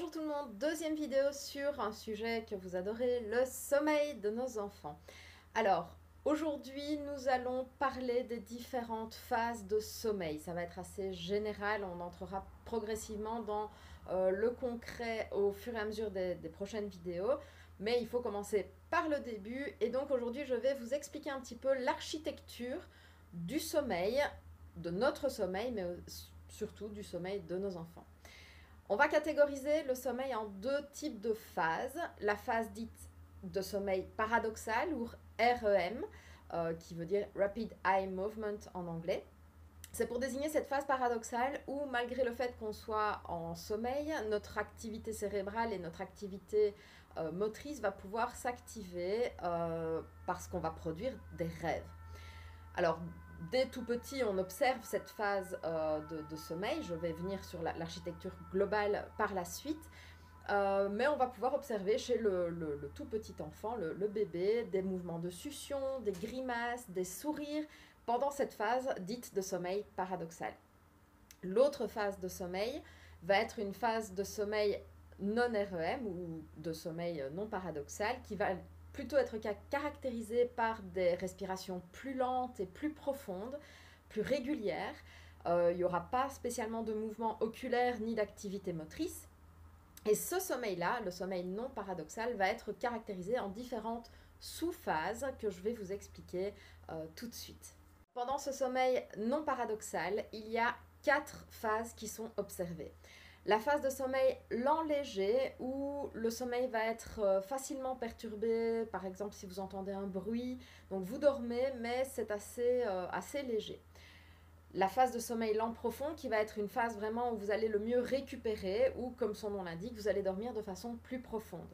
Bonjour tout le monde, deuxième vidéo sur un sujet que vous adorez, le sommeil de nos enfants. Alors, aujourd'hui nous allons parler des différentes phases de sommeil. Ça va être assez général, on entrera progressivement dans le concret au fur et à mesure des prochaines vidéos. Mais il faut commencer par le début et donc aujourd'hui je vais vous expliquer un petit peu l'architecture du sommeil, de notre sommeil, mais surtout du sommeil de nos enfants. On va catégoriser le sommeil en deux types de phases. La phase dite de sommeil paradoxal ou REM, qui veut dire Rapid Eye Movement en anglais. C'est pour désigner cette phase paradoxale où, malgré le fait qu'on soit en sommeil, notre activité cérébrale et notre activité motrice va pouvoir s'activer parce qu'on va produire des rêves. Alors, dès tout petit, on observe cette phase de sommeil. Je vais venir sur l'architecture globale par la suite. Mais on va pouvoir observer chez le tout petit enfant, le bébé, des mouvements de succion, des grimaces, des sourires pendant cette phase dite de sommeil paradoxal. L'autre phase de sommeil va être une phase de sommeil non REM ou de sommeil non paradoxal qui va plutôt être caractérisée par des respirations plus lentes et plus profondes, plus régulières. Il n'y aura pas spécialement de mouvement oculaire ni d'activité motrice. Et ce sommeil-là, le sommeil non paradoxal, va être caractérisé en différentes sous-phases que je vais vous expliquer tout de suite. Pendant ce sommeil non paradoxal, il y a 4 phases qui sont observées. La phase de sommeil lent léger où le sommeil va être facilement perturbé, par exemple si vous entendez un bruit, donc vous dormez mais c'est assez léger. La phase de sommeil lent profond qui va être une phase vraiment où vous allez le mieux récupérer ou comme son nom l'indique, vous allez dormir de façon plus profonde.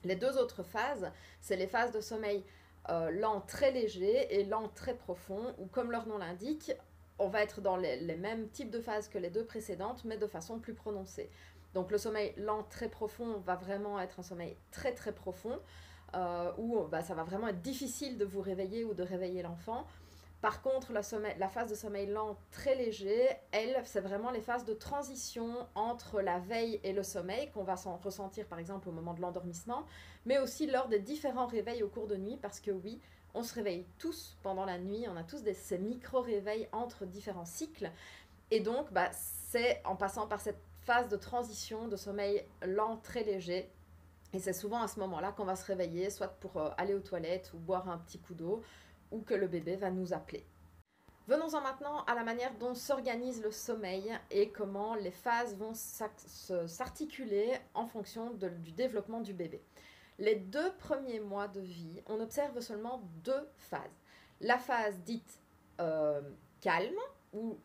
Les deux autres phases, c'est les phases de sommeil lent très léger et lent très profond où comme leur nom l'indique, on va être dans les mêmes types de phases que les deux précédentes, mais de façon plus prononcée. Donc le sommeil lent très profond va vraiment être un sommeil très très profond, où ça va vraiment être difficile de vous réveiller ou de réveiller l'enfant. Par contre, la phase de sommeil lent très léger, elle, c'est vraiment les phases de transition entre la veille et le sommeil qu'on va ressentir par exemple au moment de l'endormissement, mais aussi lors des différents réveils au cours de nuit, parce que oui, on se réveille tous pendant la nuit, on a tous ces micro-réveils entre différents cycles. Et donc, c'est en passant par cette phase de transition de sommeil lent, très léger. Et c'est souvent à ce moment-là qu'on va se réveiller, soit pour aller aux toilettes ou boire un petit coup d'eau, ou que le bébé va nous appeler. Venons-en maintenant à la manière dont s'organise le sommeil et comment les phases vont s'articuler en fonction du développement du bébé. Les 2 premiers mois de vie, on observe seulement 2 phases. La phase dite calme, où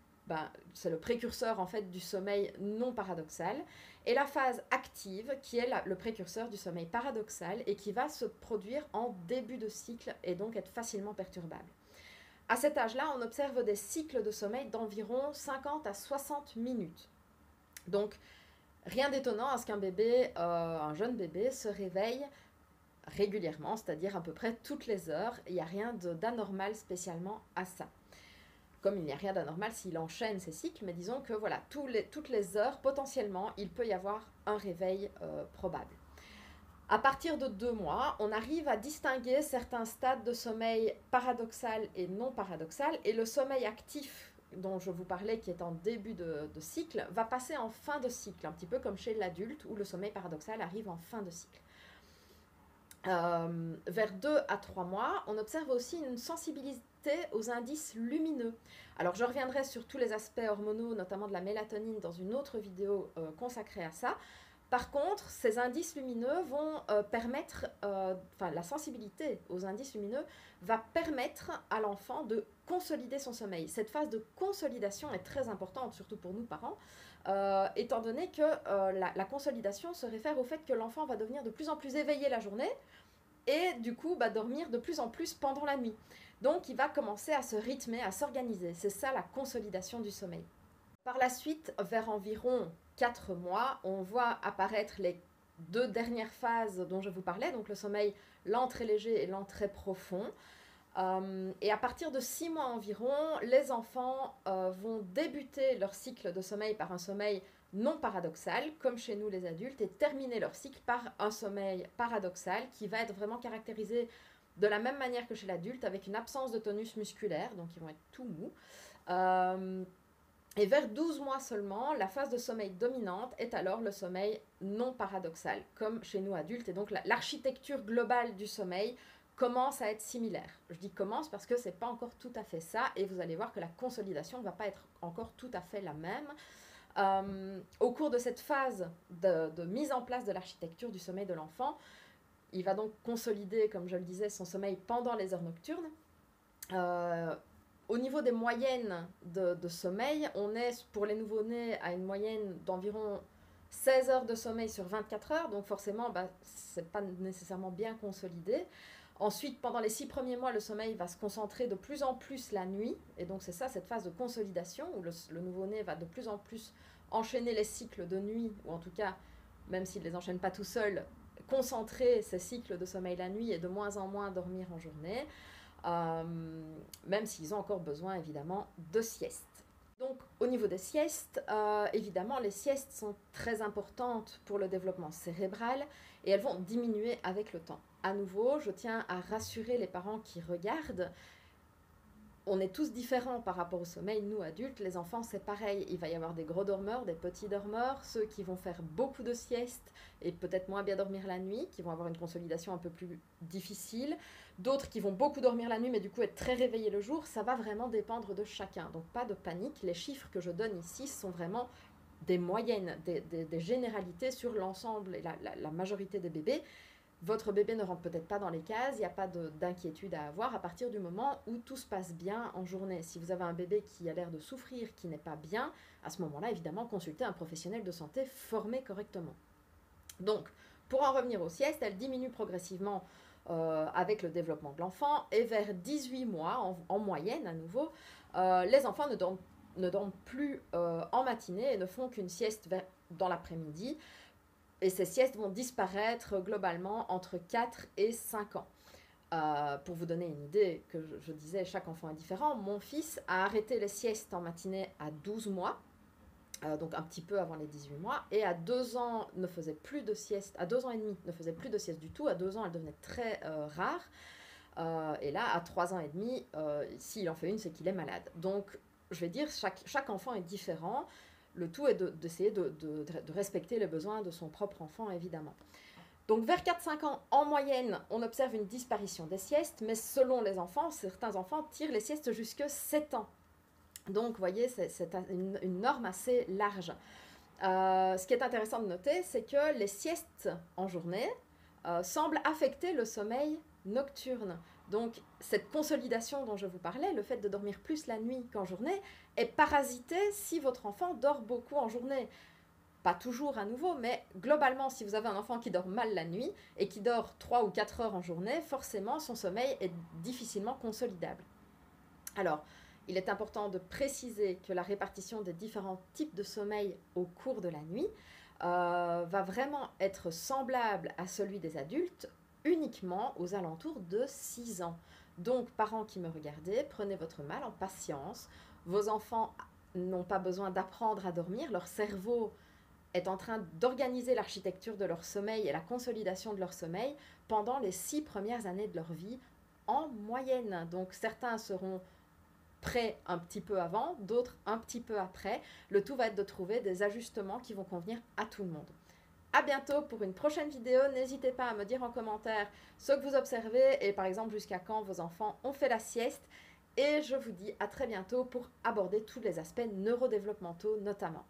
c'est le précurseur en fait du sommeil non paradoxal, et la phase active, qui est le précurseur du sommeil paradoxal et qui va se produire en début de cycle et donc être facilement perturbable. À cet âge-là, on observe des cycles de sommeil d'environ 50 à 60 minutes. Donc, rien d'étonnant à ce qu'un bébé, un jeune bébé, se réveille régulièrement, c'est-à-dire à peu près toutes les heures. Il n'y a rien d'anormal spécialement à ça. Comme il n'y a rien d'anormal s'il enchaîne ses cycles, mais disons que voilà, toutes les heures, potentiellement, il peut y avoir un réveil probable. À partir de 2 mois, on arrive à distinguer certains stades de sommeil paradoxal et non paradoxal, et le sommeil actif dont je vous parlais, qui est en début de cycle, va passer en fin de cycle, un petit peu comme chez l'adulte, où le sommeil paradoxal arrive en fin de cycle. Vers 2 à 3 mois, on observe aussi une sensibilité aux indices lumineux. Alors je reviendrai sur tous les aspects hormonaux, notamment de la mélatonine, dans une autre vidéo consacrée à ça. Par contre, ces indices lumineux vont permettre, la sensibilité aux indices lumineux va permettre à l'enfant de consolider son sommeil. Cette phase de consolidation est très importante, surtout pour nous parents, étant donné que la consolidation se réfère au fait que l'enfant va devenir de plus en plus éveillé la journée et du coup dormir de plus en plus pendant la nuit. Donc il va commencer à se rythmer, à s'organiser. C'est ça la consolidation du sommeil. Par la suite, vers environ 4 mois, on voit apparaître les 2 dernières phases dont je vous parlais, donc le sommeil lent très léger et lent très profond. Et à partir de 6 mois environ, les enfants vont débuter leur cycle de sommeil par un sommeil non paradoxal, comme chez nous les adultes, et terminer leur cycle par un sommeil paradoxal qui va être vraiment caractérisé de la même manière que chez l'adulte, avec une absence de tonus musculaire, donc ils vont être tout mous. Et vers 12 mois seulement, la phase de sommeil dominante est alors le sommeil non paradoxal, comme chez nous adultes. Et donc l'architecture globale du sommeil commence à être similaire. Je dis commence parce que ce n'est pas encore tout à fait ça, et vous allez voir que la consolidation ne va pas être encore tout à fait la même. Au cours de cette phase de mise en place de l'architecture du sommeil de l'enfant, il va donc consolider, comme je le disais, son sommeil pendant les heures nocturnes. Au niveau des moyennes de sommeil, on est pour les nouveau-nés à une moyenne d'environ 16 heures de sommeil sur 24 heures, donc forcément, ce n'est pas nécessairement bien consolidé. Ensuite, pendant les 6 premiers mois, le sommeil va se concentrer de plus en plus la nuit, et donc c'est ça, cette phase de consolidation, où le nouveau-né va de plus en plus enchaîner les cycles de nuit, ou en tout cas, même s'il ne les enchaîne pas tout seul, concentrer ces cycles de sommeil la nuit et de moins en moins dormir en journée, même s'ils ont encore besoin évidemment de sieste. Donc au niveau des siestes, évidemment les siestes sont très importantes pour le développement cérébral et elles vont diminuer avec le temps. À nouveau, je tiens à rassurer les parents qui regardent. On est tous différents par rapport au sommeil, nous adultes, les enfants c'est pareil, il va y avoir des gros dormeurs, des petits dormeurs, ceux qui vont faire beaucoup de siestes et peut-être moins bien dormir la nuit, qui vont avoir une consolidation un peu plus difficile, d'autres qui vont beaucoup dormir la nuit mais du coup être très réveillés le jour, ça va vraiment dépendre de chacun, donc pas de panique, les chiffres que je donne ici sont vraiment des moyennes, des généralités sur l'ensemble et la majorité des bébés. Votre bébé ne rentre peut-être pas dans les cases, il n'y a pas d'inquiétude à avoir à partir du moment où tout se passe bien en journée. Si vous avez un bébé qui a l'air de souffrir, qui n'est pas bien, à ce moment-là, évidemment, consultez un professionnel de santé formé correctement. Donc, pour en revenir aux siestes, elles diminuent progressivement avec le développement de l'enfant et vers 18 mois, en moyenne à nouveau, les enfants ne dorment plus en matinée et ne font qu'une sieste dans l'après-midi. Et ces siestes vont disparaître globalement entre 4 et 5 ans. Pour vous donner une idée, que je disais, chaque enfant est différent. Mon fils a arrêté les siestes en matinée à 12 mois, donc un petit peu avant les 18 mois, et à 2 ans ne faisait plus de sieste, à 2 ans et demi ne faisait plus de sieste du tout, à 2 ans elle devenait très rare, et là à 3 ans et demi, s'il en fait une, c'est qu'il est malade. Donc je vais dire, chaque enfant est différent. Le tout est d'essayer de respecter les besoins de son propre enfant, évidemment. Donc vers 4-5 ans, en moyenne, on observe une disparition des siestes, mais selon les enfants, certains enfants tirent les siestes jusqu'à 7 ans. Donc, vous voyez, c'est une norme assez large. Ce qui est intéressant de noter, c'est que les siestes en journée semblent affecter le sommeil nocturne. Donc, cette consolidation dont je vous parlais, le fait de dormir plus la nuit qu'en journée, est parasité si votre enfant dort beaucoup en journée. Pas toujours à nouveau, mais globalement, si vous avez un enfant qui dort mal la nuit et qui dort 3 ou 4 heures en journée, forcément, son sommeil est difficilement consolidable. Alors, il est important de préciser que la répartition des différents types de sommeil au cours de la nuit va vraiment être semblable à celui des adultes uniquement aux alentours de 6 ans. Donc, parents qui me regardez, prenez votre mal en patience. Vos enfants n'ont pas besoin d'apprendre à dormir. Leur cerveau est en train d'organiser l'architecture de leur sommeil et la consolidation de leur sommeil pendant les 6 premières années de leur vie en moyenne. Donc, certains seront prêts un petit peu avant, d'autres un petit peu après. Le tout va être de trouver des ajustements qui vont convenir à tout le monde. À bientôt pour une prochaine vidéo. N'hésitez pas à me dire en commentaire ce que vous observez et par exemple jusqu'à quand vos enfants ont fait la sieste. Et je vous dis à très bientôt pour aborder tous les aspects neurodéveloppementaux notamment.